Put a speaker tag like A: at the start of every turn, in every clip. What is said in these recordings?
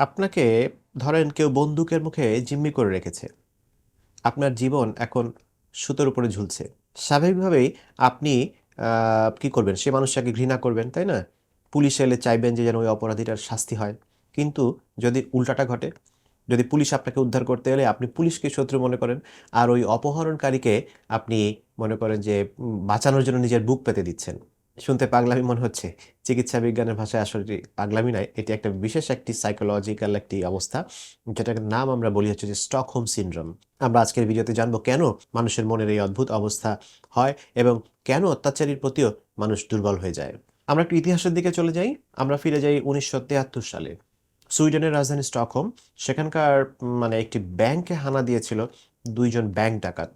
A: আপনাকে ধরেন কেউ বন্দুকের মুখে জিম্মি করে রেখেছে। আপনার জীবন এখন সুতোর উপরে ঝুলছে। স্বাভাবিকভাবেই আপনি কি করবেন? সে মানুষটাকে ঘৃণা করবেন, তাই না? পুলিশ এলে চাইবেন যে যেন ওই অপরাধীটার শাস্তি হয়। কিন্তু যদি উল্টাটা ঘটে, যদি পুলিশ আপনাকে উদ্ধার করতে এলে আপনি পুলিশকে শত্রু মনে করেন, আর ওই অপহরণকারীকে আপনি মনে করেন যে বাঁচানোর জন্য নিজের বুক পেতে দিচ্ছেন। শুনতে পাগলামি মনে হচ্ছে। চিকিৎসা বিজ্ঞানের ভাষায় আসলে এটি পাগলামি নয়। এটি একটা বিশেষ একটি সাইকোলজিক্যাল একটি অবস্থা। যেটার নাম আমরা বলি হচ্ছে যে স্টকহোম সিনড্রোম। আমরা আজকের ভিডিওতে জানবো কেন মানুষের মনের এই অদ্ভুত অবস্থা হয় এবং কেন অত্যাচারীর প্রতিও মানুষ দুর্বল হয়ে যায়। আমরা একটু ইতিহাসের দিকে চলে যাই। আমরা ফিরে যাই ১৯৭৩ সালে। সুইডেনের রাজধানী স্টকহোম। সেখানকার মানে একটি ব্যাংকে হানা দিয়েছিল ২ জন ব্যাংক ডাকাত।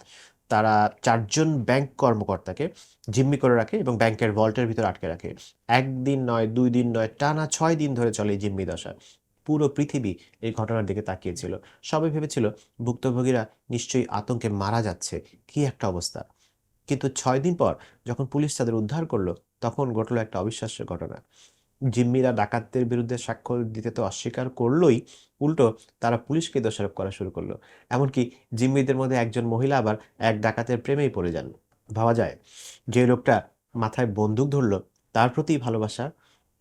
A: তারা ৪ জন ব্যাংক কর্মকর্তাকে জিম্মি করে রাখে এবং ব্যাংকের ভল্টের ভিতর আটকে রাখে। ১ দিন নয়, ২ দিন নয়, টানা ৬ দিন ধরে চলে এই জিম্মি দশা। পুরো পৃথিবী এই ঘটনার দিকে তাকিয়েছিল। সবাই ভেবেছিল ভুক্তভোগীরা নিশ্চয়ই আতঙ্কে মারা যাচ্ছে। কি একটা অবস্থা! কিন্তু ৬ দিন পর যখন পুলিশ তাদের উদ্ধার করল, তখন ঘটল একটা অবিশ্বাস্য ঘটনা। জিম্মিরা ডাকাতদের বিরুদ্ধে সাক্ষ্য দিতে তো অস্বীকার করলই, উল্টো তারা পুলিশকে দোষারোপ করা শুরু করলো। এমনকি জিম্মিদের মধ্যে একজন মহিলা আবার এক ডাকাতের প্রেমেই পড়ে যান। ভাবা যায়, যে লোকটা মাথায় বন্দুক ধরলো তার প্রতি ভালোবাসা।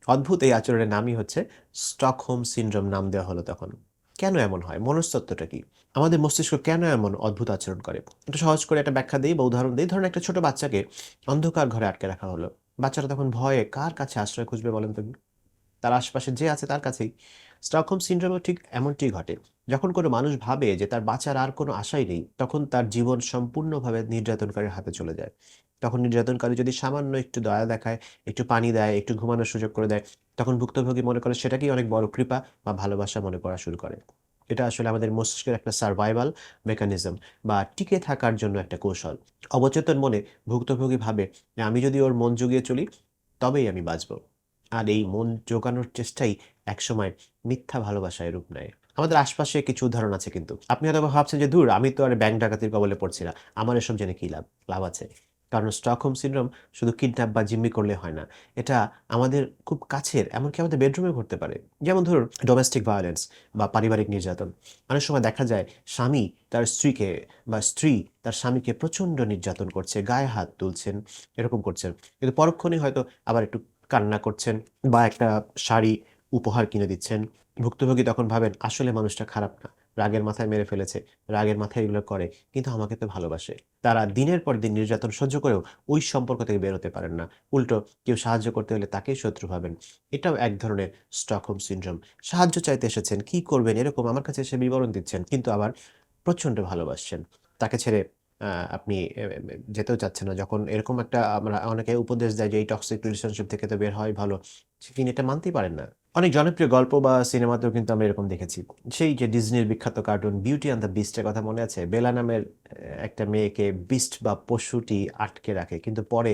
A: অদ্ভুত এই আচরণের নামই হচ্ছে স্টকহোম সিনড্রোম নাম দেওয়া হলো তখন। কেন এমন হয়? মনস্তত্ত্বটা কি? আমাদের মস্তিষ্ক কেন এমন অদ্ভুত আচরণ করে? একটু সহজ করে একটা ব্যাখ্যা দেই বা উদাহরণ দেই। ধরুন একটা ছোট বাচ্চাকে অন্ধকার ঘরে আটকে রাখা হলো। বাচ্চাটা তখন ভয়ে কার কাছে আশ্রয় খুঁজবে বলেন তো? তার আশেপাশে যে আছে তার কাছেই। স্টকহোম সিনড্রোমেও ঠিক এমনটিই ঘটে। যখন কোনো মানুষ ভাবে যে তার বাঁচার আর কোনো আশাই নেই, তখন তার জীবন সম্পূর্ণভাবে নির্যাতনকারীর হাতে চলে যায়। তখন নির্যাতনকারী যদি সামান্য একটু দয়া দেখায়, একটু পানি দেয়, একটু ঘুমানোর সুযোগ করে দেয়, তখন ভুক্তভোগী মনে করে সেটাকেই অনেক বড় কৃপা বা ভালোবাসা মনে করা শুরু করে। এটা আসলে আমাদের মস্তিষ্কের একটা সারভাইভাল মেকানিজম বা টিকে থাকার জন্য একটা কৌশল। অবচেতন মনে ভুক্তভোগী ভাবে যে আমি যদি ওর মন জুগিয়ে চলি, তবেই আমি বাঁচব। আর এই মন জোগানোর চেষ্টাই একসময় মিথ্যা ভালোবাসায় রূপ নেয়। আমাদের আশপাশে কিছু উদাহরণ আছে কিন্তু। আপনি হয়তোবা ভাবছেন যে, "ধুর! আমি তো আর ব্যাংক ডাকাতির কবলে পড়ছি না। আমার এসব জেনে কি লাভ?" লাভ আছে। কারণ স্টকহোম সিনড্রোম শুধু কিডন্যাপ বা জিম্মি করলে হয় না। এটা আমাদের খুব কাছের, এমনকি আমাদের বেডরুমে ঘটতে পারে। যেমন ধরুন ডোমেস্টিক ভায়োলেন্স বা পারিবারিক নির্যাতন। অনেক সময় দেখা যায় স্বামী তার স্ত্রীকে বা স্ত্রী তার স্বামীকে প্রচণ্ড নির্যাতন করছে, গায়ে হাত তুলছেন, এরকম করছেন। কিন্তু পরক্ষণেই হয়তো আবার একটু কান্না করছেন বা একটা শাড়ি উপহার কিনে দিচ্ছেন। ভুক্তভোগী তখন ভাবেন আসলে মানুষটা খারাপ না। রাগের মাথায় মেরে ফেলেছে। রাগের মাথায় এগুলো করে। কিন্তু আমাকে তো ভালোবাসে। তারা দিনের পর দিন নির্যাতন সহ্য করেও ওই সম্পর্ক থেকে বের হতে পারেন না। উল্টো কেউ সাহায্য করতে হলে তাকেই শত্রু ভাবেন। এটাও এক ধরনের স্টকহোম সিনড্রোম। সাহায্য চাইতে এসেছেন, কি করবেন এরকম আমার কাছে এসে বিবরণ দিচ্ছেন। কিন্তু আবার প্রচণ্ড ভালোবাসছেন। তাকে ছেড়ে আ আপনি যেতেও চাচ্ছেন না। যখন এরকম একটা আমরা অনেকে উপদেশ দেয় যে এই টক্সিক রিলেশনশিপ থেকে তো বের হওয়াই ভালো। তিনি এটা মানতেই পারেন না। অনেক জনপ্রিয় গল্প বা সিনেমাতেও কিন্তু আমরা এরকম দেখেছি। সেই যে ডিজনির বিখ্যাত cartoon 'beauty and the beast' এর কথা মনে আছে? বেলা নামের একটা মেয়েকে বিস্ট বা পশুটি আটকে রাখে। কিন্তু পরে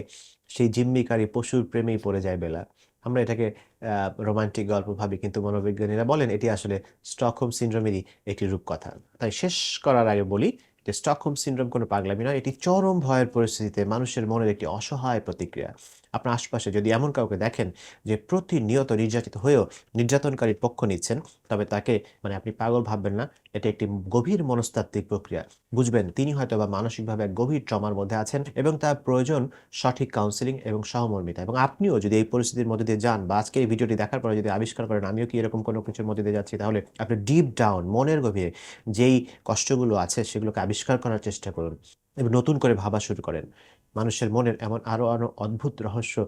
A: সেই জিম্মিকারী পশুর প্রেমেই পড়ে যায় বেলা। আমরা এটাকে আ রোমান্টিক গল্প ভাবি, কিন্তু মনোবিজ্ঞানীরা বলেন এটি আসলে স্টকহোম সিনড্রোমেরই একটি রূপকথা। তাই শেষ করার আগে বলি যে স্টকহোম সিনড্রোম কোনো পাগলামি নয়। এটি চরম ভয়ের পরিস্থিতিতে মানুষের মনের একটি অসহায় প্রতিক্রিয়া। আপনার আশপাশে যদি এমন কাউকে দেখেন যে প্রতিনিয়ত নির্যাতিত হয়েও নির্যাতনকারীর পক্ষ নিচ্ছেন, তবে তাকে মানে আপনি পাগল ভাববেন না। এটা একটি গভীর মনস্তাত্ত্বিক প্রক্রিয়া। বুঝবেন তিনি হয়তোবা মানসিকভাবে এক গভীর ট্রমার মধ্যে আছেন এবং তার প্রয়োজন সঠিক কাউন্সেলিং এবং সহমর্মিতা। এবং আপনিও যদি এই পরিস্থিতির মধ্যে দিয়ে যান বা আজকের এই ভিডিওটি দেখার পরে যদি আবিষ্কার করেন আমিও কি এরকম কোনো কিছুর মধ্যে দিয়ে যাচ্ছি, তাহলে আপনি ডিপ ডাউন মনের গভীরে যেই কষ্টগুলো আছে সেগুলোকে আবিষ্কার করার চেষ্টা করুন এবং নতুন করে ভাবা শুরু করেন। মানুষের মনের এমন আরো অদ্ভুত রহস্য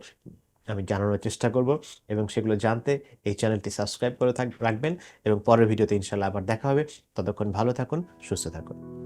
A: আমি জানানোর চেষ্টা করব এবং সেগুলো জানতে এই চ্যানেলটি সাবস্ক্রাইব করে রাখবেন এবং পরের ভিডিওতে ইনশাআল্লাহ আবার দেখা হবে। ততক্ষণ ভালো থাকুন, সুস্থ থাকুন।